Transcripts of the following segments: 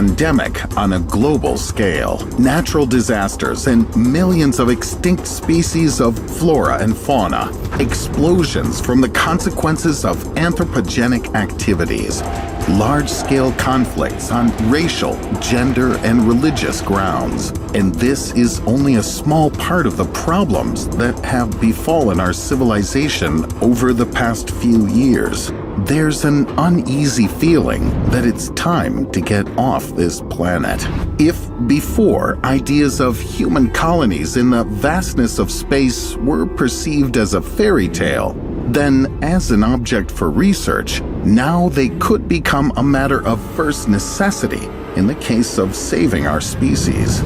pandemic on a global scale, natural disasters and millions of extinct species of flora and fauna, explosions from the consequences of anthropogenic activities, large-scale conflicts on racial, gender, and religious grounds. And this is only a small part of the problems that have befallen our civilization over the past few years. There's an uneasy feeling that it's time to get off this planet. If before ideas of human colonies in the vastness of space were perceived as a fairy tale, then as an object for research, now they could become a matter of first necessity in the case of saving our species.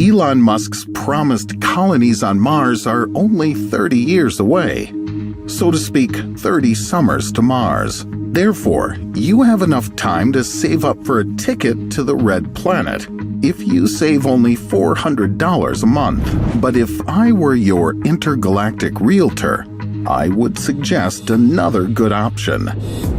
Elon Musk's promised colonies on Mars are only 30 years away. So to speak, 30 summers to Mars. Therefore, you have enough time to save up for a ticket to the Red Planet if you save only $400 a month. But if I were your intergalactic realtor, I would suggest another good option.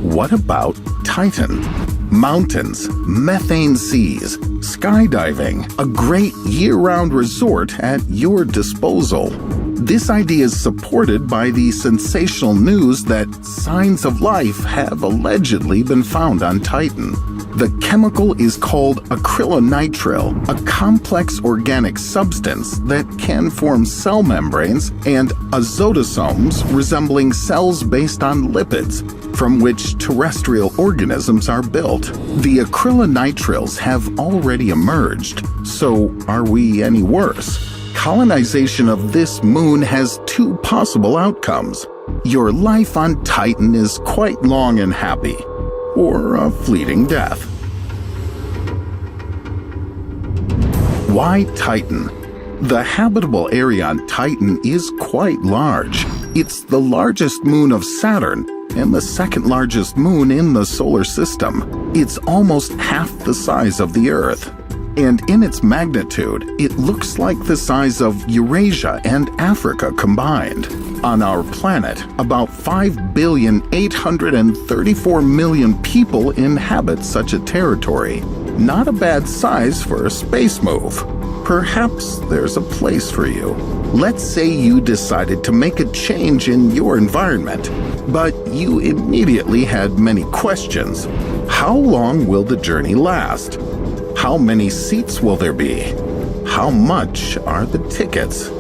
What about Titan? Mountains, methane seas, skydiving, a great year-round resort at your disposal. This idea is supported by the sensational news that signs of life have allegedly been found on Titan. The chemical is called acrylonitrile, a complex organic substance that can form cell membranes and azotosomes resembling cells based on lipids, from which terrestrial organisms are built. The acrylonitriles have already emerged, so are we any worse? Colonization of this moon has two possible outcomes. Your life on Titan is quite long and happy, or a fleeting death. Why Titan? The habitable area on Titan is quite large. It's the largest moon of Saturn and the second largest moon in the solar system. It's almost half the size of the Earth. And in its magnitude, it looks like the size of Eurasia and Africa combined. On our planet, about 5,834,000,000 people inhabit such a territory. Not a bad size for a space move. Perhaps there's a place for you. Let's say you decided to make a change in your environment, but you immediately had many questions. How long will the journey last? How many seats will there be? How much are the tickets?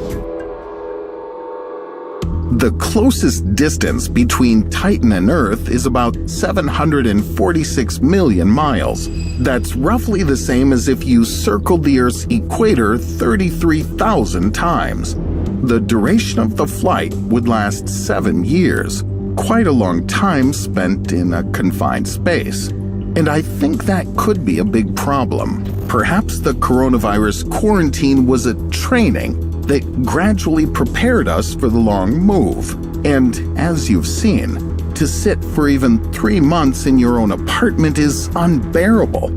The closest distance between Titan and Earth is about 746 million miles. That's roughly the same as if you circled the Earth's equator 33,000 times. The duration of the flight would last 7 years, quite a long time spent in a confined space. And I think that could be a big problem. Perhaps the coronavirus quarantine was a training that gradually prepared us for the long move. And as you've seen, to sit for even 3 months in your own apartment is unbearable,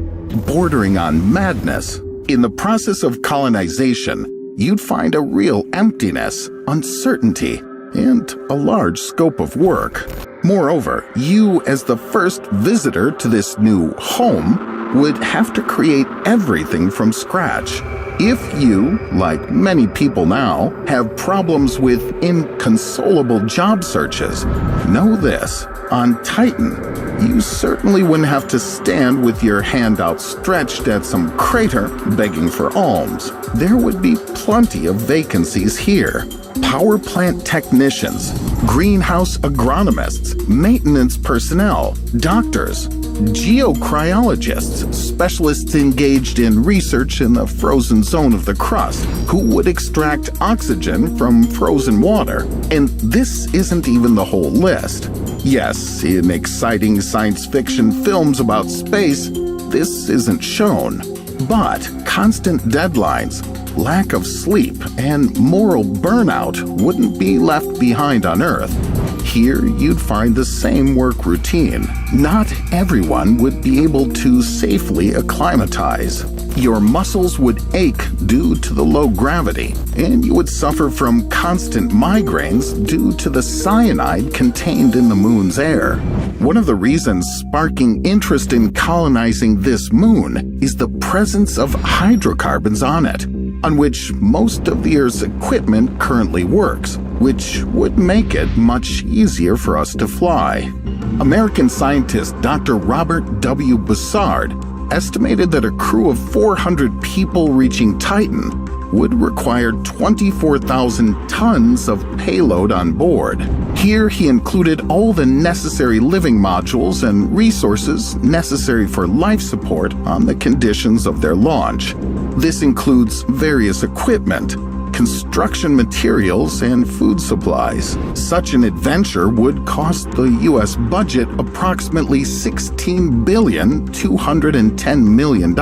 bordering on madness. In the process of colonization, you'd find a real emptiness, uncertainty, and a large scope of work. Moreover, you, as the first visitor to this new home, would have to create everything from scratch. If you, like many people now, have problems with inconsolable job searches, know this: on Titan, you certainly wouldn't have to stand with your hand outstretched at some crater begging for alms. There would be plenty of vacancies here. Power plant technicians, greenhouse agronomists, maintenance personnel, doctors, geocryologists, specialists engaged in research in the frozen zone of the crust, who would extract oxygen from frozen water. And this isn't even the whole list. Yes, in exciting science fiction films about space, this isn't shown. But constant deadlines, lack of sleep, and moral burnout wouldn't be left behind on Earth. Here, you'd find the same work routine. Not everyone would be able to safely acclimatize. Your muscles would ache due to the low gravity, and you would suffer from constant migraines due to the cyanide contained in the moon's air. One of the reasons sparking interest in colonizing this moon is the presence of hydrocarbons on it, on which most of the Earth's equipment currently works, which would make it much easier for us to fly. American scientist Dr. Robert W. Bussard estimated that a crew of 400 people reaching Titan would require 24,000 tons of payload on board. Here he included all the necessary living modules and resources necessary for life support on the conditions of their launch. This includes various equipment, construction materials, and food supplies. Such an adventure would cost the U.S. budget approximately $16,210 million,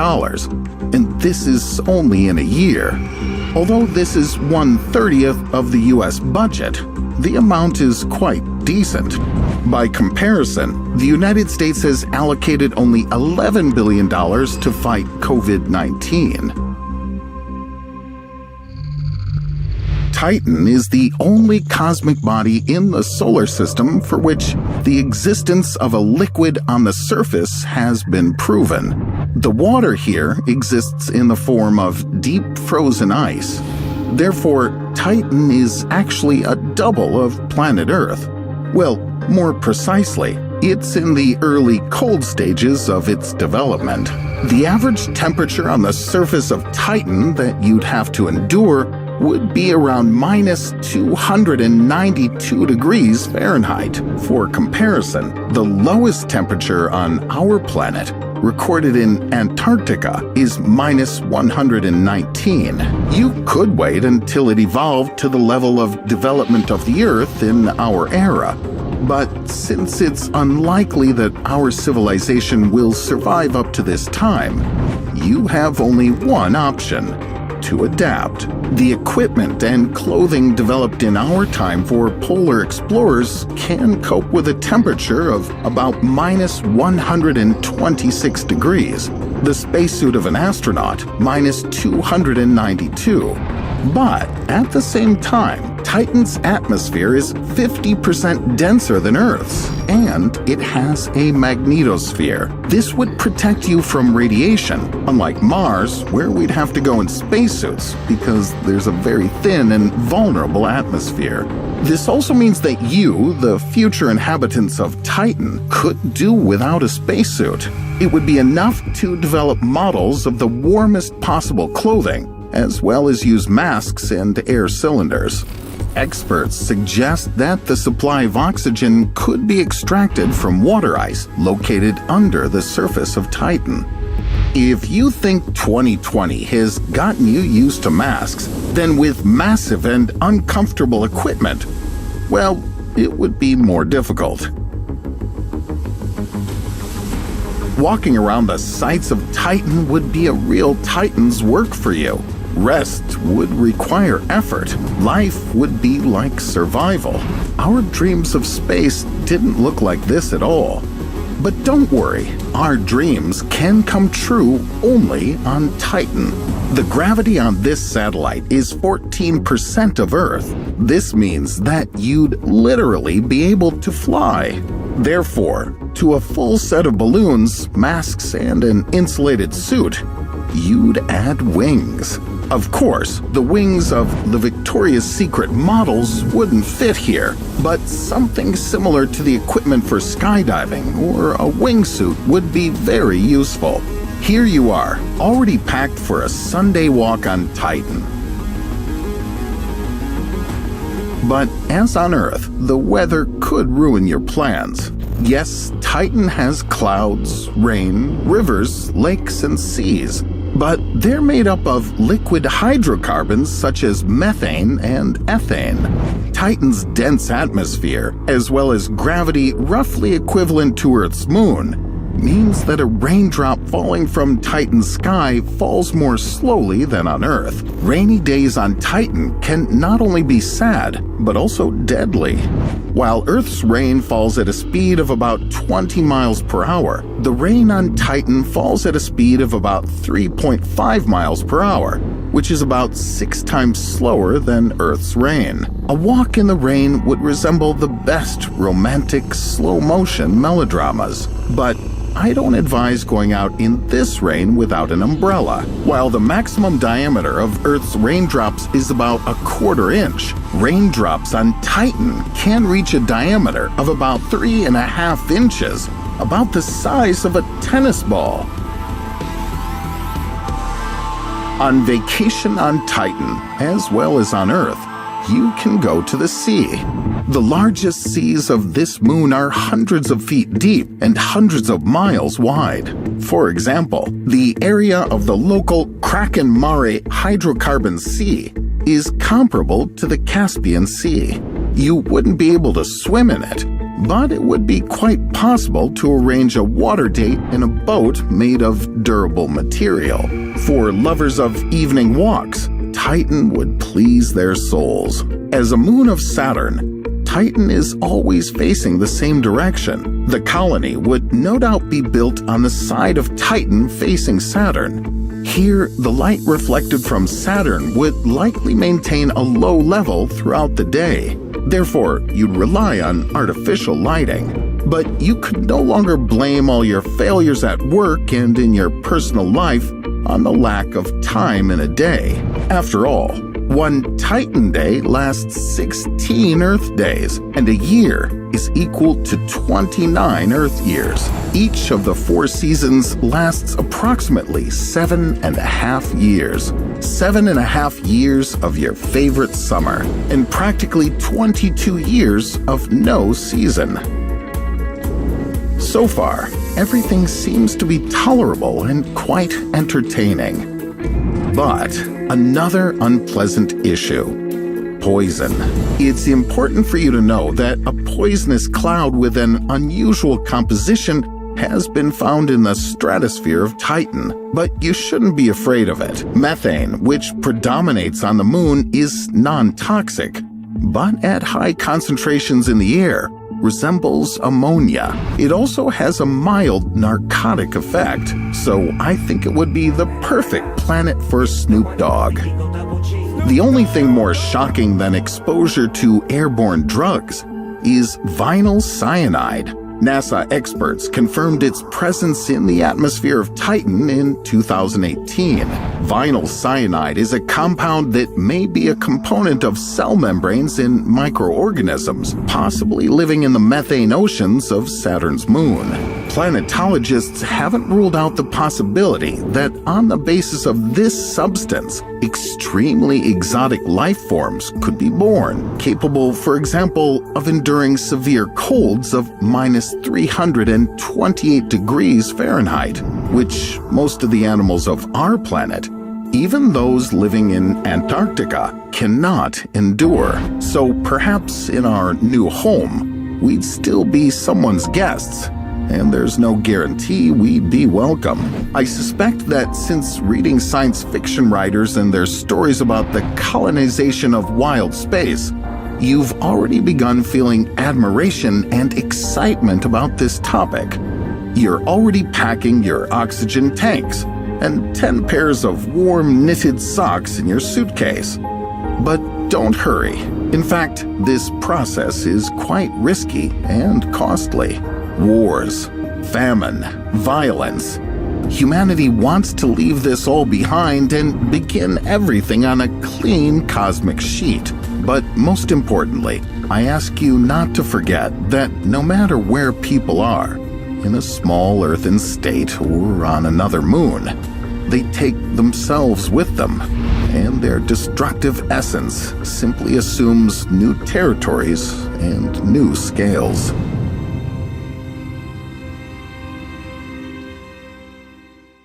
and this is only in a year. Although this is 1/30th of the U.S. budget, the amount is quite decent. By comparison, the United States has allocated only $11 billion to fight COVID-19. Titan is the only cosmic body in the solar system for which the existence of a liquid on the surface has been proven. The water here exists in the form of deep frozen ice. Therefore, Titan is actually a double of planet Earth. Well, more precisely, it's in the early cold stages of its development. The average temperature on the surface of Titan that you'd have to endure would be around minus 292 degrees Fahrenheit. For comparison, the lowest temperature on our planet, recorded in Antarctica, is minus 119. You could wait until it evolved to the level of development of the Earth in our era. But since it's unlikely that our civilization will survive up to this time, you have only one option: to adapt. The equipment and clothing developed in our time for polar explorers can cope with a temperature of about minus 126 degrees. The spacesuit of an astronaut, minus 292. But at the same time, Titan's atmosphere is 50% denser than Earth's, and it has a magnetosphere. This would protect you from radiation, unlike Mars, where we'd have to go in spacesuits because there's a very thin and vulnerable atmosphere. This also means that you, the future inhabitants of Titan, could do without a spacesuit. It would be enough to develop models of the warmest possible clothing, as well as use masks and air cylinders. Experts suggest that the supply of oxygen could be extracted from water ice located under the surface of Titan. If you think 2020 has gotten you used to masks, then with massive and uncomfortable equipment, well, it would be more difficult. Walking around the sites of Titan would be a real Titan's work for you. Rest would require effort. Life would be like survival. Our dreams of space didn't look like this at all. But don't worry, our dreams can come true only on Titan. The gravity on this satellite is 14% of Earth. This means that you'd literally be able to fly. Therefore, to a full set of balloons, masks, and an insulated suit, you'd add wings. Of course, the wings of the Victoria's Secret models wouldn't fit here, but something similar to the equipment for skydiving or a wingsuit would be very useful. Here you are, already packed for a Sunday walk on Titan. But as on Earth, the weather could ruin your plans. Yes, Titan has clouds, rain, rivers, lakes, and seas, but they're made up of liquid hydrocarbons such as methane and ethane. Titan's dense atmosphere, as well as gravity roughly equivalent to Earth's moon, means that a raindrop falling from Titan's sky falls more slowly than on Earth. Rainy days on Titan can not only be sad, but also deadly. While Earth's rain falls at a speed of about 20 miles per hour, the rain on Titan falls at a speed of about 3.5 miles per hour, which is about 6 times slower than Earth's rain. A walk in the rain would resemble the best romantic slow-motion melodramas, but I don't advise going out in this rain without an umbrella. While the maximum diameter of Earth's raindrops is about a quarter inch, raindrops on Titan can reach a diameter of about 3.5 inches, about the size of a tennis ball. On vacation on Titan, as well as on Earth, you can go to the sea. The largest seas of this moon are hundreds of feet deep and hundreds of miles wide. For example, the area of the local Kraken Mare hydrocarbon sea is comparable to the Caspian Sea. You wouldn't be able to swim in it, but it would be quite possible to arrange a water date in a boat made of durable material. For lovers of evening walks, Titan would please their souls. As a moon of Saturn, Titan is always facing the same direction. The colony would no doubt be built on the side of Titan facing Saturn. Here, the light reflected from Saturn would likely maintain a low level throughout the day. Therefore, you'd rely on artificial lighting. But you could no longer blame all your failures at work and in your personal life on the lack of time in a day. After all, one Titan day lasts 16 Earth days, and a year is equal to 29 Earth years. Each of the 4 seasons lasts approximately 7.5 years. 7.5 years of your favorite summer, and practically 22 years of no season. So far, everything seems to be tolerable and quite entertaining. But another unpleasant issue: poison. It's important for you to know that a poisonous cloud with an unusual composition has been found in the stratosphere of Titan, but you shouldn't be afraid of it. Methane, which predominates on the moon, is non-toxic, but at high concentrations in the air, resembles ammonia. It also has a mild narcotic effect, so I think it would be the perfect planet for Snoop Dogg. The only thing more shocking than exposure to airborne drugs is vinyl cyanide. NASA experts confirmed its presence in the atmosphere of Titan in 2018. Vinyl cyanide is a compound that may be a component of cell membranes in microorganisms, possibly living in the methane oceans of Saturn's moon. Planetologists haven't ruled out the possibility that on the basis of this substance, extremely exotic life forms could be born, capable, for example, of enduring severe colds of minus 328 degrees Fahrenheit, which most of the animals of our planet, even those living in Antarctica, cannot endure. So perhaps in our new home, we'd still be someone's guests, and there's no guarantee we'd be welcome. I suspect that since reading science fiction writers and their stories about the colonization of wild space, you've already begun feeling admiration and excitement about this topic. You're already packing your oxygen tanks and 10 pairs of warm knitted socks in your suitcase. But don't hurry. In fact, this process is quite risky and costly. Wars, famine, violence. Humanity wants to leave this all behind and begin everything on a clean cosmic sheet. But most importantly, I ask you not to forget that no matter where people are, in a small earthen state or on another moon, they take themselves with them, and their destructive essence simply assumes new territories and new scales.